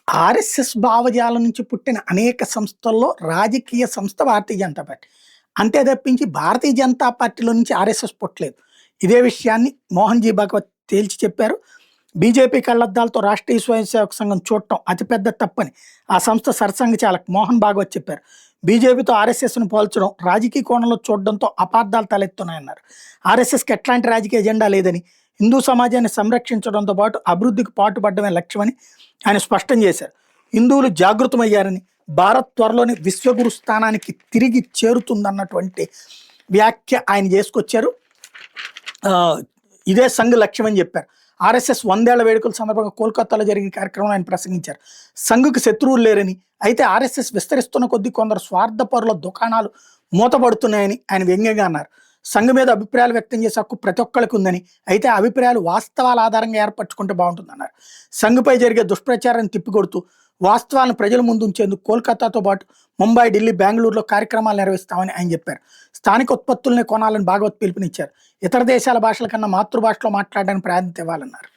RSS భావజాలం నుంచి పుట్టిన అనేక సంస్థల్లో రాజకీయ సంస్థ భారతీయ జనతా పార్టీ. అంతే తప్పించి భారతీయ జనతా పార్టీలో నుంచి ఆర్ఎస్ఎస్ పుట్టలేదు. ఇదే విషయాన్ని మోహన్ జీ భాగవత్ తేల్చి చెప్పారు. బీజేపీ కళ్లద్దాలతో రాష్ట్రీయ స్వయం సేవక సంఘం చూడటం అతిపెద్ద తప్పని ఆ సంస్థ సరసంఘ చాలక్ మోహన్ భాగవత్ చెప్పారు. బీజేపీతో ఆర్ఎస్ఎస్ను పోల్చడం రాజకీయ కోణంలో చూడడంతో అపార్థాలు తలెత్తున్నాయన్నారు. ఆర్ఎస్ఎస్కి ఎట్లాంటి రాజకీయ ఎజెండా లేదని, హిందూ సమాజాన్ని సంరక్షించడంతో పాటు అభివృద్ధికి పాటుపడడమే లక్ష్యమని ఆయన స్పష్టం చేశారు. హిందువులు జాగృతమయ్యారని, భారత్ త్వరలోని విశ్వగురు స్థానానికి తిరిగి చేరుతుందన్నటువంటి వ్యాఖ్య ఆయన చేసుకొచ్చారు. ఇదే సంఘ్ లక్ష్యమని చెప్పారు. ఆర్ఎస్ఎస్ 100 ఏళ్ల వేడుకల సందర్భంగా కోల్కతాలో జరిగిన కార్యక్రమంలో ఆయన ప్రసంగించారు. సంఘ్కు శత్రువులు లేరని, అయితే ఆర్ఎస్ఎస్ విస్తరిస్తున్న కొద్దీ కొందరు స్వార్థపరుల దుకాణాలు మూతపడుతున్నాయని ఆయన వ్యంగ్యంగా అన్నారు. సంఘ్ మీద అభిప్రాయాలు వ్యక్తం చేసే హక్కు ప్రతి ఒక్కరికి ఉందని, అయితే ఆ అభిప్రాయాలు వాస్తవాల ఆధారంగా ఏర్పరచుకుంటే బాగుంటుందన్నారు. సంఘ్పై జరిగే దుష్ప్రచారాన్ని తిప్పికొడుతూ వాస్తవాలను ప్రజల ముందు ఉంచేందుకు కోల్కతాతో పాటు ముంబై, ఢిల్లీ, బెంగళూరులో కార్యక్రమాలు నిర్వహిస్తామని ఆయన చెప్పారు. స్థానిక ఉత్పత్తులనే కొనాలని భాగవత్ పిలుపునిచ్చారు. ఇతర దేశాల భాషల కన్నా మాతృభాషలో మాట్లాడడానికి ప్రాధాన్యత ఇవ్వాలన్నారు.